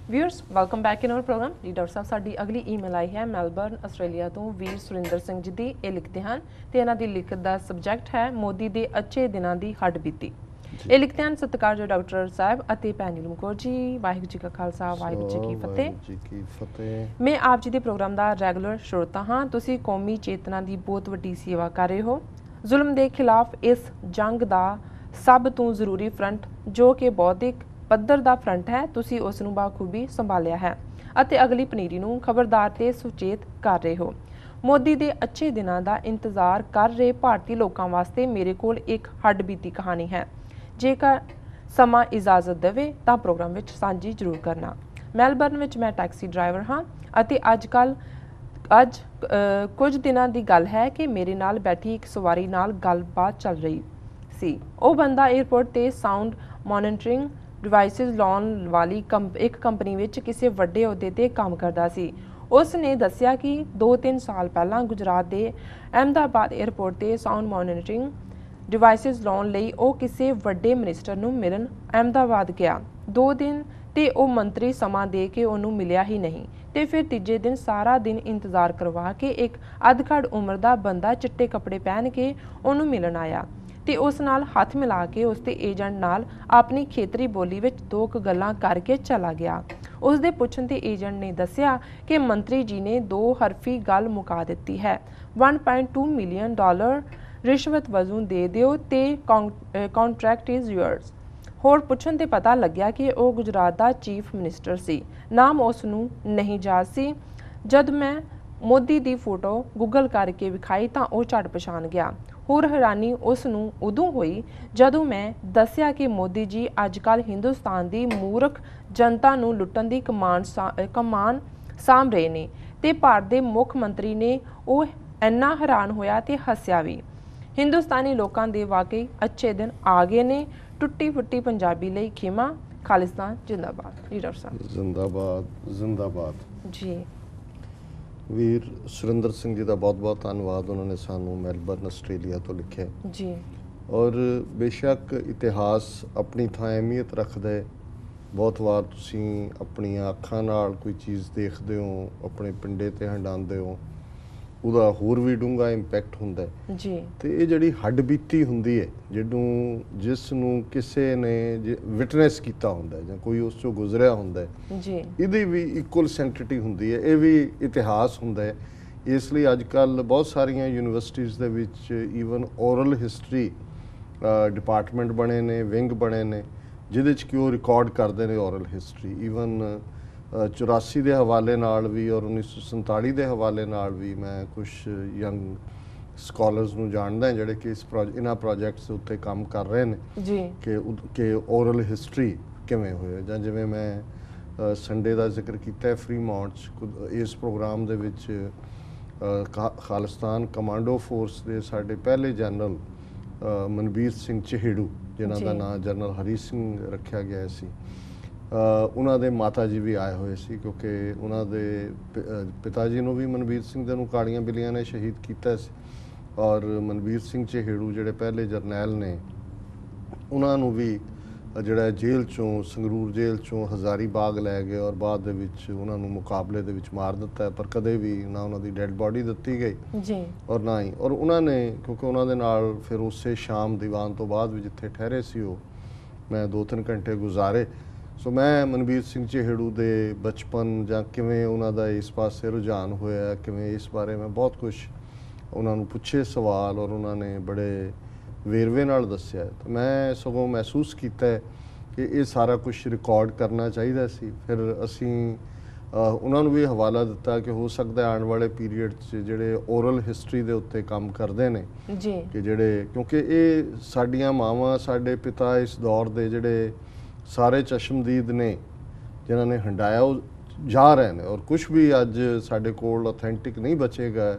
Viewers welcome back in our program जी। Doctor साहब साडी अगली ईमेल आई है मैलबर्न आस्ट्रेलिया तो वीर सुरिंदर सिंह जी दी ਇਹ ਲਿਖਦੇ ਹਨ ਤੇ ਇਹਨਾਂ ਦੀ ਲਿਖਤ ਦਾ ਸਬਜੈਕਟ ਹੈ ਮੋਦੀ ਦੇ ਅੱਛੇ ਦਿਨਾਂ ਦੀ ਹੱਡ ਬੀਤੀ। ਇਹ ਲਿਖਦੇ ਹਨ ਸਤਿਕਾਰਯੋਗ ਡਾਕਟਰ ਸਾਹਿਬ ਅਤੇ ਭੈਣ ਨੀਲਮ ਕੌਰ ਜੀ। ਵਾਹਿਗੁਰੂ ਜੀ ਕਾ ਖਾਲਸਾ ਵਾਹਿਗੁਰੂ ਜੀ ਕੀ ਫਤਿਹ। ਮੈਂ ਆਪ ਜੀ ਦੇ ਪ੍ਰੋਗਰਾਮ ਦਾ ਰੈਗੂਲਰ ਸ਼ਰੋਤਾ ਹਾਂ। ਤੁਸੀਂ ਕੌਮੀ ਚੇਤਨਾ ਦੀ ਬਹੁਤ ਵੱਡੀ ਸੇਵਾ ਕਰ ਰਹੇ ਹੋ। ਜ਼ੁਲਮ ਦੇ ਖਿਲਾਫ ਇਸ ਜੰਗ ਦਾ ਸਭ ਤੋਂ ਜ਼ਰੂਰੀ ਫਰੰਟ ਜੋ ਕਿ ਬੌਧਿਕ ਪੱਧਰ ਦਾ ਫਰੰਟ ਹੈ ਤੁਸੀਂ ਉਸ ਨੂੰ ਬਾਖੂਬੀ ਸੰਭਾਲਿਆ ਹੈ ਅਤੇ ਅਗਲੀ ਪਨੀਰੀ ਨੂੰ ਖਬਰਦਾਰ ਤੇ ਸੁਚੇਤ ਕਰ ਰਹੇ ਹੋ। ਮੋਦੀ ਦੇ ਅੱਛੇ ਦਿਨਾਂ ਦਾ ਇੰਤਜ਼ਾਰ ਕਰ ਰਹੇ ਭਾਰਤੀ ਲੋਕਾਂ ਵਾਸਤੇ ਮੇਰੇ ਕੋਲ ਇੱਕ ਹੱਡਬੀਤੀ ਕਹਾਣੀ ਹੈ। ਜੇਕਰ ਸਮਾਂ ਇਜਾਜ਼ਤ ਦੇਵੇ ਤਾਂ ਪ੍ਰੋਗਰਾਮ ਵਿੱਚ ਸਾਂਝੀ ਜ਼ਰੂਰ ਕਰਨਾ। ਮੈਲਬਰਨ ਵਿੱਚ ਮੈਂ ਟੈਕਸੀ ਡਰਾਈਵਰ ਹਾਂ ਅਤੇ ਅੱਜ ਕੁਝ ਦਿਨਾਂ ਦੀ ਗੱਲ ਹੈ ਕਿ ਮੇਰੇ ਨਾਲ ਬੈਠੀ ਇੱਕ ਸਵਾਰੀ ਨਾਲ ਗੱਲਬਾਤ ਚੱਲ ਰਹੀ ਸੀ। ਉਹ ਬੰਦਾ 에ਅਰਪੋਰਟ ਤੇ ਸਾਊਂਡ ਮੋਨੀਟਰਿੰਗ ਡਿਵਾਈਸਿਸ ਲਾਉਣ ਵਾਲੀ ਇੱਕ ਕੰਪਨੀ ਵਿੱਚ ਕਿਸੇ ਵੱਡੇ ਅਹੁਦੇ ਤੇ ਕੰਮ ਕਰਦਾ ਸੀ। ਉਸ ਨੇ ਦੱਸਿਆ ਕਿ 2-3 ਸਾਲ ਪਹਿਲਾਂ ਗੁਜਰਾਤ ਦੇ ਅਹਿਮਦਾਬਾਦ 에ਅਰਪੋਰਟ ਤੇ ਸਾਊਂਡ ਮੋਨੀਟਰਿੰਗ ਡਿਵਾਈਸਿਸ ਲਾਉਣ ਲਈ ਉਹ ਕਿਸੇ ਵੱਡੇ ਮਿਨਿਸਟਰ ਨੂੰ ਮਿਲਣ ਅਹਿਮਦਾਬਾਦ ਗਿਆ। 2 ਦਿਨ ਤੇ ਉਹ ਮੰਤਰੀ ਸਮਾਂ ਦੇ ਕੇ ਉਹਨੂੰ ਮਿਲਿਆ ਹੀ ਨਹੀਂ ਤੇ ਫਿਰ ਤੀਜੇ ਦਿਨ ਸਾਰਾ ਦਿਨ ਇੰਤਜ਼ਾਰ ਕਰਵਾ ਕੇ ਇੱਕ ਅਧਖੜ ਉਮਰ ਦਾ ਬੰਦਾ ਚਿੱਟੇ ਕੱਪੜੇ ਪਹਿਨ ਕੇ ਉਹਨੂੰ ਮਿਲਣ ਆਇਆ ਤੇ ਉਸ ਨਾਲ ਹੱਥ ਮਿਲਾ ਕੇ ਉਸ ਦੇ ਏਜੰਟ ਨਾਲ ਆਪਣੀ ਖੇਤਰੀ ਬੋਲੀ ਵਿੱਚ 2 ਗੱਲਾਂ ਕਰਕੇ ਚਲਾ ਗਿਆ। ਉਸ ਦੇ ਪੁੱਛਣ ਤੇ ਏਜੰਟ ਨੇ ਦੱਸਿਆ ਕਿ ਮੰਤਰੀ ਜੀ ਨੇ 2 ਹਰਫੀ ਗੱਲ ਮੁਕਾ ਦਿੱਤੀ ਹੈ। $1.2 ਮਿਲੀਅਨ ਰਿਸ਼ਵਤ ਵਜੋਂ ਦੇ ਦਿਓ ਤੇ ਕੰਟਰੈਕਟ ਇਜ਼ ਯੂਅਰਸ। ਹੋਰ ਪੁੱਛਣ ਤੇ ਪਤਾ ਲੱਗਿਆ ਕਿ ਉਹ ਗੁਜਰਾਤ ਦਾ ਚੀਫ ਮਿਨਿਸਟਰ ਸੀ। ਨਾਮ ਉਸ ਨੂੰ ਨਹੀਂ ਯਾਦ ਸੀ। ਜਦ ਮੈਂ ਮੋਦੀ ਦੀ ਫੋਟੋ ਗੂਗਲ ਕਰਕੇ ਵਿਖਾਈ ਤਾਂ ਉਹ ਝਟ ਪਛਾਣ ਗਿਆ। ਹੋਰ ਹੈਰਾਨੀ ਉਸ ਨੂੰ ਉਦੋਂ ਹੋਈ ਜਦੋਂ ਮੈਂ ਦੱਸਿਆ ਕਿ ਮੋਦੀ ਜੀ ਅੱਜ ਕੱਲ੍ਹ ਹਿੰਦੁਸਤਾਨ ਦੀ ਮੂਰਖ ਜਨਤਾ ਨੂੰ ਲੁੱਟਣ ਦੀ ਕਮਾਨ ਸਾਂਭ ਰਹੇ ਨੇ ਤੇ ਭਾਰਤ ਦੇ ਮੁੱਖ ਮੰਤਰੀ ਨੇ। ਉਹ ਇੰਨਾ ਹੈਰਾਨ ਹੋਇਆ ਤੇ ਹੱਸਿਆ ਵੀ। ਹਿੰਦੁਸਤਾਨੀ ਲੋਕਾਂ ਦੇ ਵਾਕਈ ਅੱਛੇ ਦਿਨ ਆ ਗਏ ਨੇ। ਟੁੱਟੀ ਫੁੱਟੀ ਪੰਜਾਬੀ ਲਈ ਖਿਮਾ। ਖਾਲਿਸਤਾਨ ਜਿੰਦਾਬਾਦ। ਲੀਡਰ ਸਾਹਿਬ ਜ਼ਿੰਦਾਬਾਦ ਜ਼ਿੰਦਾਬਾਦ ਜੀ। ਵੀਰ ਸੁਰਿੰਦਰ ਸਿੰਘ ਜੀ ਦਾ ਬਹੁਤ-ਬਹੁਤ ਧੰਨਵਾਦ। ਉਹਨਾਂ ਨੇ ਸਾਨੂੰ ਮੈਲਬਰਨ ਆਸਟ੍ਰੇਲੀਆ ਤੋਂ ਲਿਖਿਆ ਜੀ। ਔਰ ਬੇਸ਼ੱਕ ਇਤਿਹਾਸ ਆਪਣੀ ਥਾਂ ਅਹਿਮੀਅਤ ਰੱਖਦਾ ਹੈ। ਬਹੁਤ ਵਾਰ ਤੁਸੀਂ ਆਪਣੀਆਂ ਅੱਖਾਂ ਨਾਲ ਕੋਈ ਚੀਜ਼ ਦੇਖਦੇ ਹੋ, ਆਪਣੇ ਪਿੰਡੇ 'ਤੇ ਹੰਡਾਉਂਦੇ ਹੋ, ਉਹਦਾ ਹੋਰ ਵੀ ਡੂੰਘਾ ਇੰਪੈਕਟ ਹੁੰਦਾ ਹੈ ਜੀ। ਤੇ ਇਹ ਜਿਹੜੀ ਹੱਡਬੀਤੀ ਹੁੰਦੀ ਹੈ ਜਿਸ ਨੂੰ ਕਿਸੇ ਨੇ ਵਿਟਨੈਸ ਕੀਤਾ ਹੁੰਦਾ ਜਾਂ ਕੋਈ ਉਸ 'ਚੋਂ ਗੁਜ਼ਰਿਆ ਹੁੰਦਾ ਹੈ ਜੀ, ਇਹਦੀ ਵੀ ਇਕੁਅਲ ਸੈਂਟਿਟੀ ਹੁੰਦੀ ਹੈ। ਇਹ ਵੀ ਇਤਿਹਾਸ ਹੁੰਦਾ ਹੈ। ਇਸ ਲਈ ਅੱਜ ਕੱਲ੍ਹ ਬਹੁਤ ਸਾਰੀਆਂ ਯੂਨੀਵਰਸਿਟੀਜ਼ ਦੇ ਵਿੱਚ ਈਵਨ ਓਰਲ ਹਿਸਟਰੀ ਡਿਪਾਰਟਮੈਂਟ ਬਣੇ ਨੇ, ਵਿੰਗ ਬਣੇ ਨੇ ਜਿਹਦੇ 'ਚ ਕਿ ਉਹ ਰਿਕਾਰਡ ਕਰਦੇ ਨੇ ਓਰਲ ਹਿਸਟਰੀ। ਈਵਨ 84 ਦੇ ਹਵਾਲੇ ਨਾਲ ਵੀ ਔਰ 1947 ਦੇ ਹਵਾਲੇ ਨਾਲ ਵੀ ਮੈਂ ਕੁਛ ਯੰਗ ਸਕਾਲਰਸ ਨੂੰ ਜਾਣਦਾ ਜਿਹੜੇ ਕਿ ਇਹਨਾਂ ਪ੍ਰੋਜੈਕਟਸ ਉੱਤੇ ਕੰਮ ਕਰ ਰਹੇ ਨੇ ਜੀ ਕਿ ਓਰਲ ਹਿਸਟਰੀ ਕਿਵੇਂ ਹੋਇਆ। ਜਾਂ ਜਿਵੇਂ ਮੈਂ ਸੰਡੇ ਦਾ ਜ਼ਿਕਰ ਕੀਤਾ ਫਰੀਮਾਉਂਟ 'ਚ ਇਸ ਪ੍ਰੋਗਰਾਮ ਦੇ ਵਿੱਚ ਖਾਲਿਸਤਾਨ ਕਮਾਂਡੋ ਫੋਰਸ ਦੇ ਸਾਡੇ ਪਹਿਲੇ ਜਨਰਲ ਮਨਬੀਰ ਸਿੰਘ ਚਹੇੜੂ ਜਿਨ੍ਹਾਂ ਦਾ ਨਾਂ ਜਨਰਲ ਹਰੀ ਸਿੰਘ ਰੱਖਿਆ ਗਿਆ ਸੀ, ਉਹਨਾਂ ਦੇ ਮਾਤਾ ਜੀ ਵੀ ਆਏ ਹੋਏ ਸੀ ਕਿਉਂਕਿ ਉਹਨਾਂ ਦੇ ਪਿਤਾ ਜੀ ਨੂੰ ਵੀ ਮਨਬੀਰ ਸਿੰਘ ਦੇ ਨੂੰ ਕਾਲੀਆਂ ਬਿੱਲੀਆਂ ਨੇ ਸ਼ਹੀਦ ਕੀਤਾ ਸੀ। ਔਰ ਮਨਬੀਰ ਸਿੰਘ ਚਹੇੜੂ ਜਿਹੜੇ ਪਹਿਲੇ ਜਰਨੈਲ ਨੇ ਉਹਨਾਂ ਨੂੰ ਵੀ ਜਿਹੜਾ ਜੇਲ੍ਹ 'ਚੋਂ ਸੰਗਰੂਰ ਜੇਲ੍ਹ 'ਚੋਂ ਹਜ਼ਾਰੀ ਬਾਗ ਲੈ ਗਏ ਔਰ ਬਾਅਦ ਦੇ ਵਿੱਚ ਉਹਨਾਂ ਨੂੰ ਮੁਕਾਬਲੇ ਦੇ ਵਿੱਚ ਮਾਰ ਦਿੱਤਾ। ਪਰ ਕਦੇ ਵੀ ਨਾ ਉਹਨਾਂ ਦੀ ਡੈੱਡ ਬਾਡੀ ਦਿੱਤੀ ਗਈ ਜੀ ਔਰ ਨਾ ਹੀ ਔਰ ਉਹਨਾਂ ਨੇ ਕਿਉਂਕਿ ਉਹਨਾਂ ਦੇ ਨਾਲ ਫਿਰ ਉਸੇ ਸ਼ਾਮ ਦੀਵਾਨ ਤੋਂ ਬਾਅਦ ਵੀ ਜਿੱਥੇ ਠਹਿਰੇ ਸੀ ਉਹ ਮੈਂ 2-3 ਘੰਟੇ ਗੁਜ਼ਾਰੇ। ਸੋ ਮੈਂ ਮਨਬੀਰ ਸਿੰਘ ਚਹੇੜੂ ਦੇ ਬਚਪਨ ਜਾਂ ਕਿਵੇਂ ਉਹਨਾਂ ਦਾ ਇਸ ਪਾਸੇ ਰੁਝਾਨ ਹੋਇਆ ਕਿਵੇਂ ਇਸ ਬਾਰੇ ਮੈਂ ਬਹੁਤ ਕੁਛ ਉਹਨਾਂ ਨੂੰ ਪੁੱਛੇ ਸਵਾਲ ਔਰ ਉਹਨਾਂ ਨੇ ਬੜੇ ਵੇਰਵੇ ਨਾਲ ਦੱਸਿਆ। ਤਾਂ ਮੈਂ ਸਗੋਂ ਮਹਿਸੂਸ ਕੀਤਾ ਕਿ ਇਹ ਸਾਰਾ ਕੁਛ ਰਿਕਾਰਡ ਕਰਨਾ ਚਾਹੀਦਾ ਸੀ। ਫਿਰ ਅਸੀਂ ਉਹਨਾਂ ਨੂੰ ਵੀ ਹਵਾਲਾ ਦਿੱਤਾ ਕਿ ਹੋ ਸਕਦਾ ਆਉਣ ਵਾਲੇ ਪੀਰੀਅਡ 'ਚ ਜਿਹੜੇ ਓਰਲ ਹਿਸਟਰੀ ਦੇ ਉੱਤੇ ਕੰਮ ਕਰਦੇ ਨੇ ਜੀ ਕਿ ਜਿਹੜੇ ਕਿਉਂਕਿ ਇਹ ਸਾਡੀਆਂ ਮਾਵਾਂ ਸਾਡੇ ਪਿਤਾ ਇਸ ਦੌਰ ਦੇ ਜਿਹੜੇ ਸਾਰੇ ਚਸ਼ਮਦੀਦ ਨੇ ਜਿਨ੍ਹਾਂ ਨੇ ਹੰਡਾਇਆ ਉਹ ਜਾ ਰਹੇ ਨੇ ਔਰ ਕੁਛ ਵੀ ਅੱਜ ਸਾਡੇ ਕੋਲ ਅਥੈਂਟਿਕ ਨਹੀਂ ਬਚੇਗਾ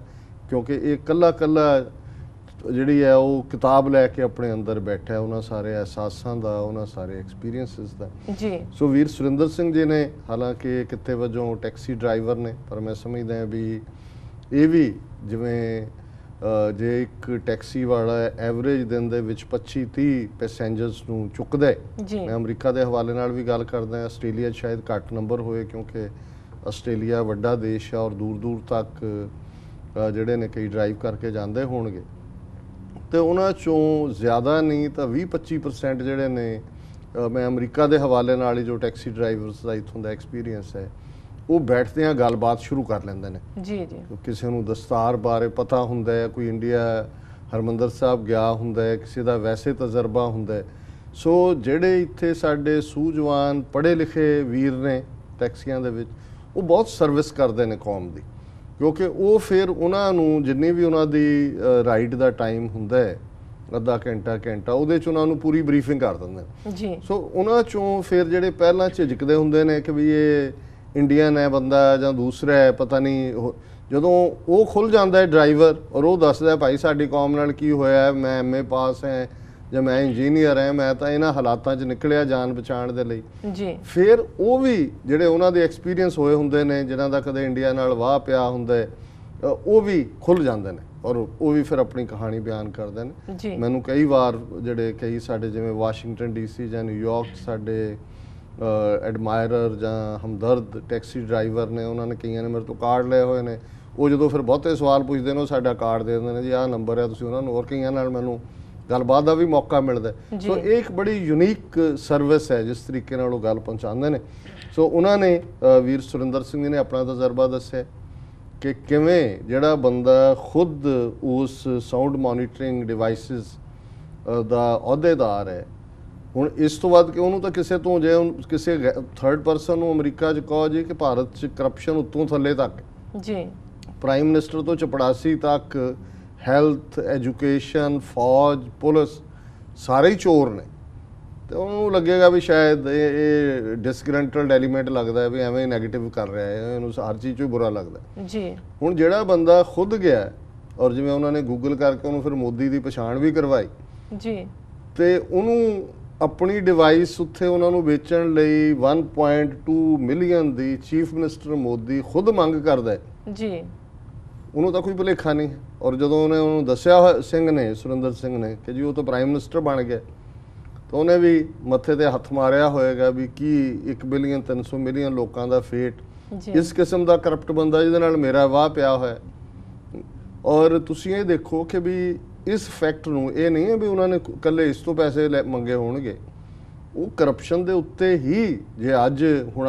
ਕਿਉਂਕਿ ਇਹ ਕੱਲਾ ਜਿਹੜੀ ਹੈ ਉਹ ਕਿਤਾਬ ਲੈ ਕੇ ਆਪਣੇ ਅੰਦਰ ਬੈਠਾ ਉਹਨਾਂ ਸਾਰੇ ਅਹਿਸਾਸਾਂ ਦਾ ਉਹਨਾਂ ਸਾਰੇ ਐਕਸਪੀਰੀਅੰਸਿਸ ਦਾ ਜੀ। ਸੋ ਵੀਰ ਸੁਰਿੰਦਰ ਸਿੰਘ ਜੀ ਨੇ ਹਾਲਾਂਕਿ ਕਿੱਤੇ ਵਜੋਂ ਟੈਕਸੀ ਡਰਾਈਵਰ ਨੇ ਪਰ ਮੈਂ ਸਮਝਦਾ ਵੀ ਇਹ ਵੀ ਜਿਵੇਂ ਜੇ ਇੱਕ ਟੈਕਸੀ ਵਾਲਾ ਐਵਰੇਜ ਦਿਨ ਦੇ ਵਿੱਚ 25-30 ਪੈਸੇਂਜਰਸ ਨੂੰ ਚੁੱਕਦਾ ਹੈ, ਮੈਂ ਅਮਰੀਕਾ ਦੇ ਹਵਾਲੇ ਨਾਲ ਵੀ ਗੱਲ ਕਰਦਾ, ਆਸਟ੍ਰੇਲੀਆ 'ਚ ਸ਼ਾਇਦ ਘੱਟ ਨੰਬਰ ਹੋਏ ਕਿਉਂਕਿ ਆਸਟ੍ਰੇਲੀਆ ਵੱਡਾ ਦੇਸ਼ ਹੈ ਔਰ ਦੂਰ ਦੂਰ ਤੱਕ ਜਿਹੜੇ ਨੇ ਕਈ ਡਰਾਈਵ ਕਰਕੇ ਜਾਂਦੇ ਹੋਣਗੇ, ਤੇ ਉਹਨਾਂ 'ਚੋਂ ਜ਼ਿਆਦਾ ਨਹੀਂ ਤਾਂ 20-25% ਜਿਹੜੇ ਨੇ ਮੈਂ ਅਮਰੀਕਾ ਦੇ ਹਵਾਲੇ ਨਾਲ ਹੀ ਜੋ ਟੈਕਸੀ ਡਰਾਈਵਰਸ ਦਾ ਇੱਥੋਂ ਦਾ ਐਕਸਪੀਰੀਅੰਸ ਹੈ, ਉਹ ਬੈਠਦਿਆਂ ਗੱਲਬਾਤ ਸ਼ੁਰੂ ਕਰ ਲੈਂਦੇ ਨੇ। ਜੀ ਜੀ, ਕਿਸੇ ਨੂੰ ਦਸਤਾਰ ਬਾਰੇ ਪਤਾ ਹੁੰਦਾ ਹੈ, ਕੋਈ ਇੰਡੀਆ ਹਰਮੰਦਰ ਸਾਹਿਬ ਗਿਆ ਹੁੰਦਾ ਹੈ, ਕਿਸੇ ਦਾ ਵੈਸੇ ਤਜਰਬਾ ਹੁੰਦਾ ਹੈ। ਸੋ ਜਿਹੜੇ ਇੱਥੇ ਸਾਡੇ ਸੂਝਵਾਨ ਪੜ੍ਹੇ ਲਿਖੇ ਵੀਰ ਨੇ ਟੈਕਸੀਆਂ ਦੇ ਵਿੱਚ, ਉਹ ਬਹੁਤ ਸਰਵਿਸ ਕਰਦੇ ਨੇ ਕੌਮ ਦੀ, ਕਿਉਂਕਿ ਉਹ ਫਿਰ ਉਹਨਾਂ ਨੂੰ ਜਿੰਨੀ ਵੀ ਉਹਨਾਂ ਦੀ ਰਾਈਡ ਦਾ ਟਾਈਮ ਹੁੰਦਾ ਹੈ, ਅੱਧਾ ਘੰਟਾ ਉਹਦੇ 'ਚ ਉਹਨਾਂ ਨੂੰ ਪੂਰੀ ਬਰੀਫਿੰਗ ਕਰ ਦਿੰਦੇ ਨੇ ਜੀ। ਸੋ ਉਹਨਾਂ 'ਚੋਂ ਫਿਰ ਜਿਹੜੇ ਪਹਿਲਾਂ ਝਿਜਕਦੇ ਹੁੰਦੇ ਨੇ ਕਿ ਵੀ ਇਹ ਇੰਡੀਅਨ ਹੈ ਬੰਦਾ ਜਾਂ ਦੂਸਰਾ ਹੈ ਪਤਾ ਨਹੀਂ, ਜਦੋਂ ਉਹ ਖੁੱਲ੍ਹ ਜਾਂਦਾ ਹੈ ਡਰਾਈਵਰ ਔਰ ਉਹ ਦੱਸਦਾ ਭਾਈ ਸਾਡੀ ਕੌਮ ਨਾਲ ਕੀ ਹੋਇਆ, ਮੈਂ MA ਪਾਸ ਹੈ ਜਾਂ ਮੈਂ ਇੰਜੀਨੀਅਰ ਹੈ, ਮੈਂ ਤਾਂ ਇਹਨਾਂ ਹਾਲਾਤਾਂ 'ਚ ਨਿਕਲਿਆ ਜਾਨ ਬਚਾਉਣ ਦੇ ਲਈ ਜੀ, ਫਿਰ ਉਹ ਵੀ ਜਿਹੜੇ ਉਹਨਾਂ ਦੇ ਐਕਸਪੀਰੀਅੰਸ ਹੋਏ ਹੁੰਦੇ ਨੇ, ਜਿਨ੍ਹਾਂ ਦਾ ਕਦੇ ਇੰਡੀਆ ਨਾਲ ਵਾਹ ਪਿਆ ਹੁੰਦਾ ਹੈ, ਉਹ ਵੀ ਖੁੱਲ੍ਹ ਜਾਂਦੇ ਨੇ ਔਰ ਉਹ ਵੀ ਫਿਰ ਆਪਣੀ ਕਹਾਣੀ ਬਿਆਨ ਕਰਦੇ ਨੇ। ਮੈਨੂੰ ਕਈ ਵਾਰ ਜਿਹੜੇ ਕਈ ਸਾਡੇ ਜਿਵੇਂ ਵਾਸ਼ਿੰਗਟਨ DC ਜਾਂ ਨਿਊਯਾਰਕ ਸਾਡੇ ਐਡਮਾਇਰਰ ਜਾਂ ਹਮਦਰਦ ਟੈਕਸੀ ਡਰਾਈਵਰ ਨੇ, ਉਹਨਾਂ ਨੇ ਕਈਆਂ ਨੇ ਮੇਰੇ ਤੋਂ ਕਾਰਡ ਲਏ ਹੋਏ ਨੇ, ਉਹ ਜਦੋਂ ਫਿਰ ਬਹੁਤੇ ਸਵਾਲ ਪੁੱਛਦੇ ਨੇ ਉਹ ਸਾਡਾ ਕਾਰਡ ਦੇ ਦਿੰਦੇ ਨੇ ਜੀ, ਆਹ ਨੰਬਰ ਹੈ ਤੁਸੀਂ ਉਹਨਾਂ ਨੂੰ, ਔਰ ਕਈਆਂ ਨਾਲ ਮੈਨੂੰ ਗੱਲਬਾਤ ਦਾ ਵੀ ਮੌਕਾ ਮਿਲਦਾ। ਸੋ ਇਹ ਇੱਕ ਬੜੀ ਯੂਨੀਕ ਸਰਵਿਸ ਹੈ ਜਿਸ ਤਰੀਕੇ ਨਾਲ ਉਹ ਗੱਲ ਪਹੁੰਚਾਉਂਦੇ ਨੇ। ਸੋ ਉਹਨਾਂ ਨੇ ਵੀਰ ਸੁਰਿੰਦਰ ਸਿੰਘ ਜੀ ਨੇ ਆਪਣਾ ਤਜਰਬਾ ਦੱਸਿਆ ਕਿ ਕਿਵੇਂ ਜਿਹੜਾ ਬੰਦਾ ਖੁਦ ਉਸ ਸਾਊਂਡ ਮੋਨੀਟਰਿੰਗ ਡਿਵਾਈਸਿਸ ਦਾ ਅਹੁਦੇਦਾਰ ਹੈ, ਹੁਣ ਇਸ ਤੋਂ ਬਾਅਦ ਕਿ ਉਹਨੂੰ ਤਾਂ ਕਿਸੇ ਤੋਂ ਜੇ ਕਿਸੇ ਥਰਡ ਪਰਸਨ ਨੂੰ ਅਮਰੀਕਾ 'ਚ ਕਹੋ ਜੀ ਕਿ ਭਾਰਤ 'ਚ ਕਰਪਸ਼ਨ ਉੱਤੋਂ ਥੱਲੇ ਤੱਕ ਜੀ, ਪ੍ਰਾਈਮ ਮਿਨਿਸਟਰ ਤੋਂ ਚਪੜਾਸੀ ਤੱਕ, ਹੈਲਥ, ਐਜੂਕੇਸ਼ਨ, ਫੌਜ, ਪੁਲਿਸ ਸਾਰੇ ਹੀ ਚੋਰ ਨੇ, ਤੇ ਉਹਨੂੰ ਲੱਗੇਗਾ ਵੀ ਸ਼ਾਇਦ ਇਹ ਡਿਸਗਰੰਟਲਡ ਐਲੀਮੈਂਟ ਲੱਗਦਾ ਹੈ ਵੀ ਐਵੇਂ ਨੈਗੇਟਿਵ ਕਰ ਰਿਹਾ ਹੈ, ਇਹਨੂੰ ਹਰ ਚੀਜ਼ 'ਚੋਂ ਬੁਰਾ ਲੱਗਦਾ ਜੀ। ਹੁਣ ਜਿਹੜਾ ਬੰਦਾ ਖੁਦ ਗਿਆ ਔਰ ਜਿਵੇਂ ਉਹਨਾਂ ਨੇ ਗੂਗਲ ਕਰਕੇ ਉਹਨੂੰ ਫਿਰ ਮੋਦੀ ਦੀ ਪਛਾਣ ਵੀ ਕਰਵਾਈ ਜੀ, ਤੇ ਉਹਨੂੰ ਆਪਣੀ ਡਿਵਾਈਸ ਉੱਥੇ ਉਹਨਾਂ ਨੂੰ ਵੇਚਣ ਲਈ 1.2 ਮਿਲੀਅਨ ਦੀ ਚੀਫ ਮਿਨਿਸਟਰ ਮੋਦੀ ਖੁਦ ਮੰਗ ਕਰਦਾ ਹੈ ਜੀ, ਉਹਨੂੰ ਤਾਂ ਕੋਈ ਭੁਲੇਖਾ ਨਹੀਂ। ਔਰ ਜਦੋਂ ਉਹਨੂੰ ਦੱਸਿਆ ਸਿੰਘ ਨੇ, ਸੁਰਿੰਦਰ ਸਿੰਘ ਨੇ, ਕਿ ਜੀ ਉਹ ਤਾਂ ਪ੍ਰਾਈਮ ਮਿਨਿਸਟਰ ਬਣ ਗਿਆ, ਤਾਂ ਉਹਨੇ ਵੀ ਮੱਥੇ ਤੇ ਹੱਥ ਮਾਰਿਆ ਹੋਏਗਾ ਵੀ ਕੀ 1 ਬਿਲੀਅਨ 300 ਮਿਲੀਅਨ ਲੋਕਾਂ ਦਾ ਫੇਟ, ਇਸ ਕਿਸਮ ਦਾ ਕਰਪਟ ਬੰਦਾ ਜਿਹਦੇ ਨਾਲ ਮੇਰਾ ਵਾਹ ਪਿਆ ਹੋਇਆ। ਔਰ ਤੁਸੀਂ ਇਹ ਦੇਖੋ ਕਿ ਵੀ ਇਸ ਫੈਕਟ ਨੂੰ, ਇਹ ਨਹੀਂ ਹੈ ਵੀ ਉਹਨਾਂ ਨੇ ਇਕੱਲੇ ਇਸ ਤੋਂ ਪੈਸੇ ਮੰਗੇ ਹੋਣਗੇ, ਉਹ ਕਰਪਸ਼ਨ ਦੇ ਉੱਤੇ ਹੀ, ਜੇ ਅੱਜ ਹੁਣ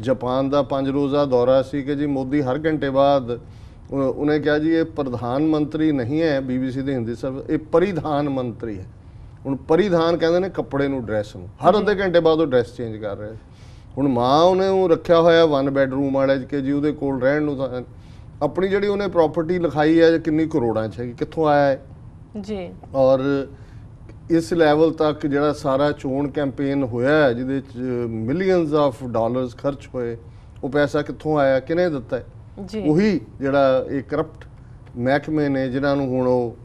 ਜਾਪਾਨ ਦਾ 5 ਰੋਜ਼ਾ ਦੌਰਾ ਸੀ ਕਿ ਜੀ ਮੋਦੀ ਹਰ ਘੰਟੇ ਬਾਅਦ ਉਹਨੇ ਕਿਹਾ ਜੀ ਇਹ ਪ੍ਰਧਾਨ ਮੰਤਰੀ ਨਹੀਂ ਹੈ, BBC ਦੀ ਹਿੰਦੀ ਸਰਵਿਸ, ਇਹ ਪਰਿਧਾਨ ਮੰਤਰੀ ਹੈ। ਹੁਣ ਪਰਿਧਾਨ ਕਹਿੰਦੇ ਨੇ ਕੱਪੜੇ ਨੂੰ, ਡਰੈਸ ਨੂੰ, ਹਰ ਅੱਧੇ ਘੰਟੇ ਬਾਅਦ ਉਹ ਡਰੈਸ ਚੇਂਜ ਕਰ ਰਿਹਾ। ਹੁਣ ਮਾਂ ਉਹਨੇ ਉਹ ਰੱਖਿਆ ਹੋਇਆ 1 ਬੈਡਰੂਮ ਵਾਲੇ ਕਿ ਜੀ ਉਹਦੇ ਕੋਲ ਰਹਿਣ ਨੂੰ, ਤਾਂ ਆਪਣੀ ਜਿਹੜੀ ਉਹਨੇ ਪ੍ਰਾਪਰਟੀ ਲਿਖਾਈ ਹੈ ਕਿੰਨੀ ਕਰੋੜਾਂ 'ਚ ਹੈਗੀ, ਕਿੱਥੋਂ ਆਇਆ ਹੈ ਜੀ। ਔਰ ਇਸ ਲੈਵਲ ਤੱਕ ਜਿਹੜਾ ਸਾਰਾ ਚੋਣ ਕੈਂਪੇਨ ਹੋਇਆ ਜਿਹਦੇ 'ਚ ਮਿਲੀਅਨਸ ਆਫ ਡਾਲਰਸ ਖਰਚ ਹੋਏ, ਉਹ ਪੈਸਾ ਕਿੱਥੋਂ ਆਇਆ, ਕਿਹਨੇ ਦਿੱਤਾ ਹੈ? ਉਹੀ ਜਿਹੜਾ ਇਹ ਕਰਪਟ ਮਹਿਕਮੇ ਨੇ ਜਿਨ੍ਹਾਂ ਨੂੰ ਹੁਣ ਉਹ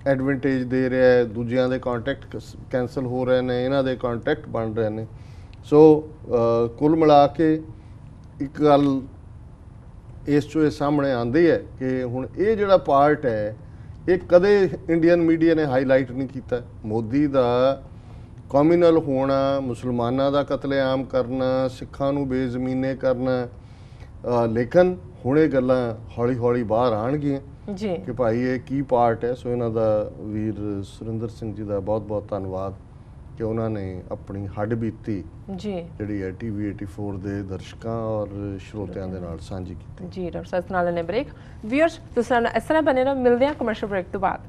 ਐਡਵਾਂਟੇਜ ਦੇ ਰਿਹਾ ਹੈ, ਦੂਜਿਆਂ ਦੇ ਕੰਟੈਕਟ ਕੈਂਸਲ ਹੋ ਰਹੇ ਨੇ, ਇਹਨਾਂ ਦੇ ਕੰਟੈਕਟ ਬਣ ਰਹੇ ਨੇ। ਸੋ ਕੁੱਲ ਮਿਲਾ ਕੇ ਇੱਕ ਗੱਲ ਇਸ 'ਚੋਂ ਇਹ ਸਾਹਮਣੇ ਆਉਂਦੀ ਹੈ ਕਿ ਹੁਣ ਇਹ ਜਿਹੜਾ ਪਾਰਟ ਹੈ ਇਹ ਕਦੇ ਇੰਡੀਅਨ ਮੀਡੀਆ ਨੇ ਹਾਈਲਾਈਟ ਨਹੀਂ ਕੀਤਾ। ਮੋਦੀ ਦਾ ਕਮਿਊਨਲ ਹੋਣਾ, ਮੁਸਲਮਾਨਾਂ ਦਾ ਕਤਲੇਆਮ ਕਰਨਾ, ਸਿੱਖਾਂ ਨੂੰ ਬੇਜ਼ਮੀਨੇ ਕਰਨਾ, ਲੇਕਿਨ ਹੁਣ ਇਹ ਗੱਲਾਂ ਹੌਲੀ ਹੌਲੀ ਬਾਹਰ ਆਉਣਗੀਆਂ ਜੀ ਕਿ ਭਾਈ ਇਹ ਕੀ ਪਾਰਟ ਹੈ। ਸੋ ਇਹਨਾਂ ਦਾ ਵੀਰ ਸੁਰਿੰਦਰ ਸਿੰਘ ਜੀ ਦਾ ਬਹੁਤ ਬਹੁਤ ਧੰਨਵਾਦ ਕਿ ਉਹਨਾਂ ਨੇ ਆਪਣੀ ਹੱਡਬੀਤੀ ਜੀ ਜਿਹੜੀ ਹੈ TV 84 ਦੇ ਦਰਸ਼ਕਾਂ ਔਰ ਸਰੋਤਿਆਂ ਦੇ ਨਾਲ ਸਾਂਝੀ ਕੀਤੀ ਜੀ। ਡਾਕਟਰ ਸਾਹਿਬ ਨਾਲ ਨੇ ਬ੍ਰੇਕ ਵੀਅਰਸ, ਤੁਸੀਂ ਇਸ ਤਰ੍ਹਾਂ ਬਣੇ ਰਹੋ, ਮਿਲਦੇ ਹਾਂ ਕਮਰਸ਼ੀਅਲ ਬ੍ਰੇਕ ਤੋਂ ਬਾਅਦ।